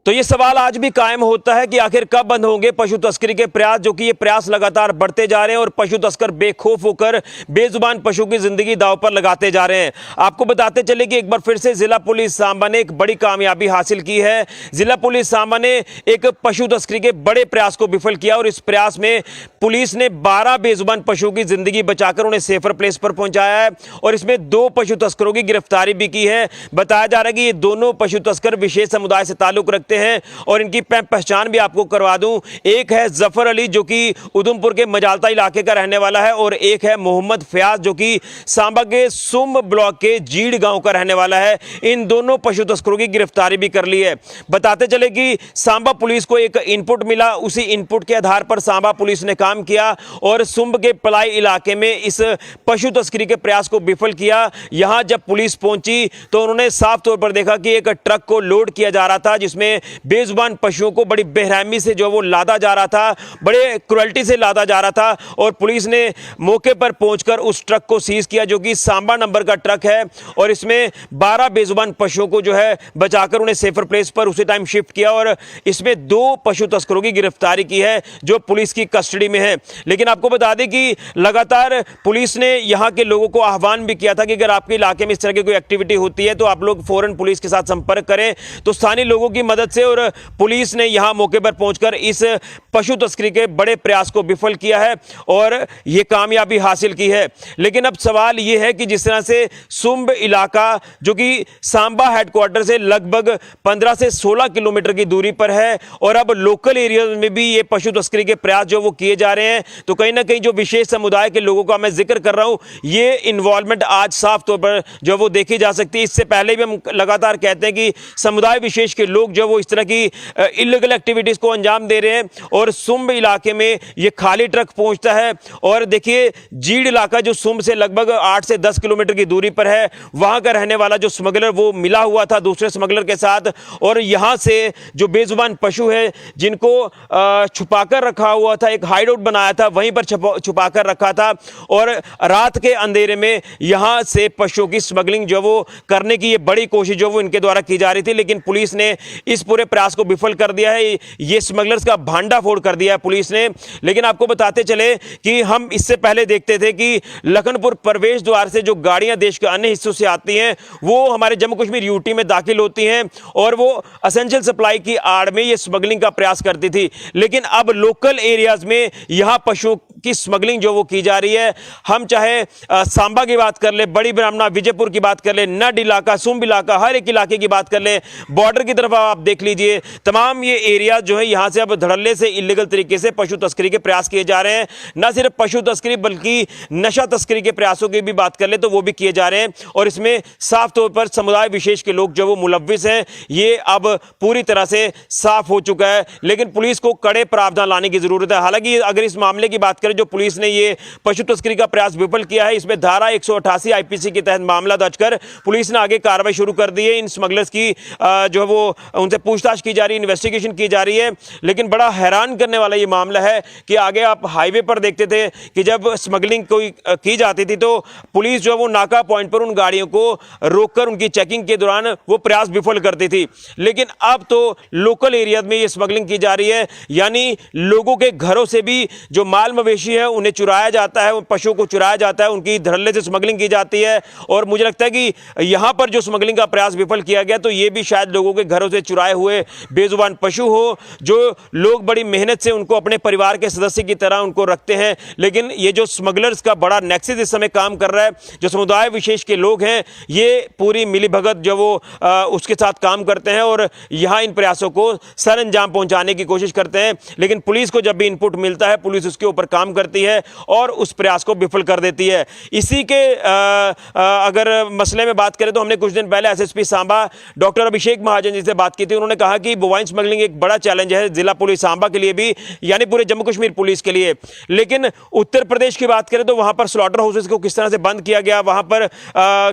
तो ये सवाल आज भी कायम होता है कि आखिर कब बंद होंगे पशु तस्करी के प्रयास, जो कि ये प्रयास लगातार बढ़ते जा रहे हैं और पशु तस्कर बेखौफ होकर बेजुबान पशु की जिंदगी दांव पर लगाते जा रहे हैं। आपको बताते चले कि एक बार फिर से जिला पुलिस सांबा ने एक बड़ी कामयाबी हासिल की है। जिला पुलिस सांबा ने एक पशु तस्करी के बड़े प्रयास को विफल किया और इस प्रयास में पुलिस ने 12 बेजुबान पशुओं की जिंदगी बचाकर उन्हें सेफर प्लेस पर पहुंचाया है और इसमें 2 पशु तस्करों की गिरफ्तारी भी की है। बताया जा रहा है कि ये दोनों पशु तस्कर विशेष समुदाय से ताल्लुक रखते हैं और इनकी पहचान भी आपको करवा दूं। एक है जफर अली जो कि उधमपुर के मजालता इलाके का रहने वाला है और एक है मोहम्मद फयाज जो कि सांबा के सुम ब्लॉक के जीड़ गांव का रहने वाला है। इन दोनों पशु तस्करों की गिरफ्तारी भी कर ली है। बताते चले कि सांबा पुलिस को एक इनपुट मिला, उसी इनपुट के आधार पर सांबा पुलिस ने काम किया और सुंब के पलाई इलाके में इस पशु तस्करी के प्रयास को विफल किया। यहां जब पुलिस पहुंची तो उन्होंने साफ तौर पर देखा कि एक ट्रक को लोड किया जा रहा था जिसमें बेजुबान पशुओं को बड़ी बेरहमी से जो वो लादा जा रहा था, बड़े क्रुएल्टी से लादा जा रहा था और पुलिस ने मौके पर पहुंचकर उस ट्रक को सीज किया जो कि सांबा नंबर का ट्रक है और इसमें 12 बेजुबान पशुओं को जो है बचाकर उन्हें सेफर प्लेस पर उसी टाइम शिफ्ट किया और इसमें 2 पशु तस्करों की गिरफ्तारी की है जो पुलिस की कस्टडी में है। लेकिन आपको बता दें कि लगातार पुलिस ने यहां के लोगों को आह्वान भी किया था कि अगर आपके इलाके में इस तरह की कोई एक्टिविटी होती है तो आप लोग फौरन पुलिस के साथ संपर्क करें। तो स्थानीय लोगों की मदद से और पुलिस ने यहां मौके पर पहुंचकर इस पशु तस्करी के बड़े प्रयास को विफल किया है और यह कामयाबी हासिल की है। लेकिन अब सवाल यह है कि जिस तरह से सुंब इलाका जो कि सांबा हेडक्वार्टर से लगभग 15 से 16 किलोमीटर की दूरी पर है और अब लोकल एरिया में भी ये पशु तस्करी के प्रयास जो वो किए जा रहे हैं, तो कहीं ना कहीं जो विशेष समुदाय के लोगों का मैं जिक्र कर रहा हूं, ये इन्वॉल्वमेंट आज साफ तौर पर जो वो देखी जा सकती है। इससे पहले भी हम लगातार कहते हैं कि समुदाय विशेष के लोग जो वो इस तरह की इलीगल एक्टिविटीज को अंजाम दे रहे हैं और सुंब इलाके में ये खाली ट्रक पहुंचता है और देखिए जीड़ इलाका जो सुंब से लगभग 8 से 10 किलोमीटर की दूरी पर है, वहां का रहने वाला जो स्मगलर वो मिला हुआ था दूसरे स्मगलर के साथ और यहां से जो बेजुबान पशु है जिनको छुपाकर रखा हुआ था, एक हाइड आउट बनाया था, वहीं पर छुपाकर रखा था और रात के अंधेरे में यहां से पशुओं की स्मगलिंग जो वो करने की ये बड़ी कोशिश जो वो इनके द्वारा की जा रही थी। लेकिन पुलिस ने इस पूरे प्रयास को विफल कर दिया है, ये स्मगलर्स का भांडाफोड़ कर दिया है पुलिस ने। लेकिन आपको बताते चले कि हम इससे पहले देखते थे कि लखनपुर प्रवेश द्वार से जो गाड़ियां देश के अन्य हिस्सों से आती हैं वो हमारे जम्मू कश्मीर यूटी में दाखिल होती हैं और वो एसेंशियल सप्लाई की आड़ में ये स्मगलिंग का प्रयास करती थी। लेकिन अब लोकल एरियाज में यहां पशुओं की स्मगलिंग जो वो की जा रही है, हम चाहे सांबा की बात कर ले, बड़ी ब्राह्मणा, विजयपुर की बात कर ले, नड इलाका, सुंब इलाका, हर एक इलाके की बात कर ले, बॉर्डर की तरफ आप देख लीजिए, तमाम ये एरिया जो है यहां से अब धड़ल्ले से इलीगल तरीके से पशु तस्करी के प्रयास किए जा रहे हैं। ना सिर्फ पशु तस्करी बल्कि नशा तस्करी के प्रयासों की भी बात कर ले तो वो भी किए जा रहे हैं और इसमें साफ तौर पर समुदाय विशेष के लोग जो वो मुलव्विस हैं, ये अब पूरी तरह से साफ हो चुका है। लेकिन पुलिस को कड़े प्रावधान लाने की जरूरत है। हालांकि अगर इस मामले की बात करें जो पुलिस ने ये पशु तस्करी का प्रयास विफल किया है, इसमें धारा 188 आईपीसी के तहत मामला दर्ज कर पुलिस ने आगे कार्रवाई शुरू कर दी है। इन स्मगलर्स की जो है वो उनसे पूछताछ की जा रही है, इन्वेस्टिगेशन की जा रही है। लेकिन बड़ा हैरान करने वाला ये मामला है कि आगे आप हाईवे पर देखते थे कि जब स्मगलिंग कोई की जाती थी तो पुलिस जो है वो नाका पॉइंट पर उन गाड़ियों को रोककर उनकी चेकिंग के दौरान वो प्रयास विफल करती थी। लेकिन अब तो लोकल एरिया में ये स्मगलिंग की जा रही है, यानी लोगों के घरों से भी जो माल मवेशी है उन्हें चुराया जाता है, पशुओं को चुराया जाता है, उनकी धड़ल्ले से स्मगलिंग की जाती है। और मुझे लगता है कि यहां पर जो स्मगलिंग का प्रयास विफल किया गया तो ये भी शायद लोगों के घरों से चुराए हुए बेजुबान पशु हो, जो लोग बड़ी मेहनत से उनको अपने परिवार के सदस्य की तरह उनको रखते हैं। लेकिन ये जो स्मगलर्स का बड़ा नेक्सस इस समय काम कर रहा है, जो समुदाय विशेष के लोग हैं ये पूरी मिलीभगत जो वो उसके साथ काम करते हैं और यहां इन प्रयासों को सर अंजाम पहुंचाने की कोशिश करते हैं। लेकिन पुलिस को जब भी इनपुट मिलता है पुलिस उसके ऊपर काम करती है और उस प्रयास को विफल कर देती है। इसी के अगर मसले में बात करें तो हमने कुछ दिन पहले एसएसपी सांबा डॉक्टर अभिषेक महाजन जी से बात की थी। उन्होंने कहा कि बोवाइन स्मगलिंग एक बड़ा चैलेंज है जिला पुलिस सांबा के लिए भी, यानी पूरे जम्मू कश्मीर पुलिस के लिए। लेकिन उत्तर प्रदेश की बात करें तो वहां पर स्लॉटर हाउसेस को किस तरह से बंद किया गया, वहां पर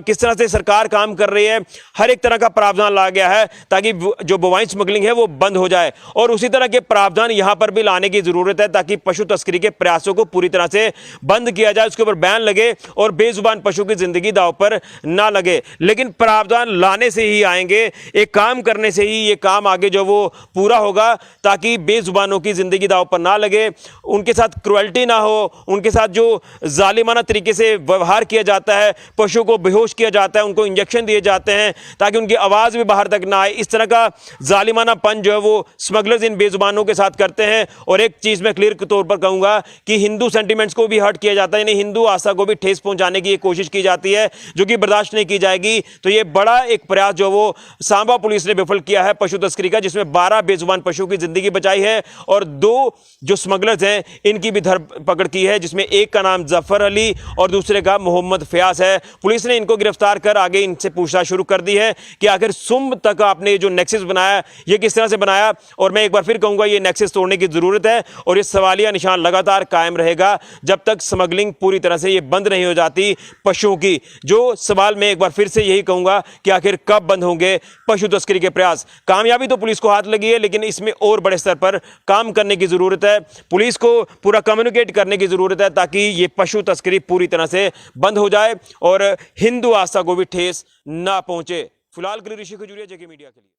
किस तरह से सरकार काम कर रही है, हर एक तरह का प्रावधान लाया गया है ताकि जो बोवाइन स्मगलिंग है वो बंद हो जाए। और उसी तरह के प्रावधान यहां पर भी लाने की जरूरत है ताकि पशु तस्करी के प्रयासों को पूरी तरह से बंद किया जाए, उसके ऊपर बैन लगे और बेजुबान पशु की जिंदगी दांव पर ना लगे। लेकिन प्रावधान लाने से ही आएंगे, एक काम करने से ही ये काम आगे जो वो पूरा होगा ताकि बेजुबानों की जिंदगी दांव पर ना लगे, उनके साथ क्रुएल्टी ना हो, उनके साथ जो जालिमाना तरीके से व्यवहार किया जाता है, पशु को बेहोश किया जाता है, उनको इंजेक्शन दिए जाते हैं ताकि उनकी आवाज भी बाहर तक ना आए, इस तरह का जालिमानापन जो है वो स्मगलर्स इन बेजुबानों के साथ करते हैं। और एक चीज मैं क्लियर के तौर पर कहूंगा कि हिंदू सेंटिमेंट्स को भी हर्ट किया जाता है, यानी हिंदू आस्था को भी ठेस पहुंचाने की कोशिश की जाती है जो कि बर्दाश्त नहीं की जाएगी। तो ये बड़ा एक प्रयास जो वो सांबा पुलिस ने विफल किया है पशु तस्करी का, जिसमें 12 बेजुबान पशु की जिंदगी बचाई है और 2 जो स्मगलर्स हैं इनकी भी धरपकड़ की है, जिसमें एक का नाम जफर अली और दूसरे का मोहम्मद फयाज है। पुलिस ने इनको गिरफ्तार कर आगे इनसे पूछताछ शुरू कर दी है कि आखिर सुम्ब तक आपने जो नेक्सस बनाया ये किस तरह से बनाया। और मैं एक बार फिर कहूंगा ये नेक्सस तोड़ने की जरूरत है और ये सवालिया निशान लगातार कायम रहेगा जब तक स्मगलिंग पूरी तरह से ये बंद नहीं हो जाती पशुओं की। जो सवाल मैं एक बार फिर से यही कहूंगा कि आखिर कब बंद होंगे पशु तस्करी के प्रयास। कामयाबी तो पुलिस को हाथ लगी है लेकिन इसमें और बड़े स्तर पर काम करने की जरूरत है, पुलिस को पूरा कम्युनिकेट करने की जरूरत है ताकि ये पशु तस्करी पूरी तरह से बंद हो जाए और हिंदू आस्था को भी ठेस ना पहुंचे। फिलहाल के लिए ऋषि खजूरिया, जेके मीडिया के लिए।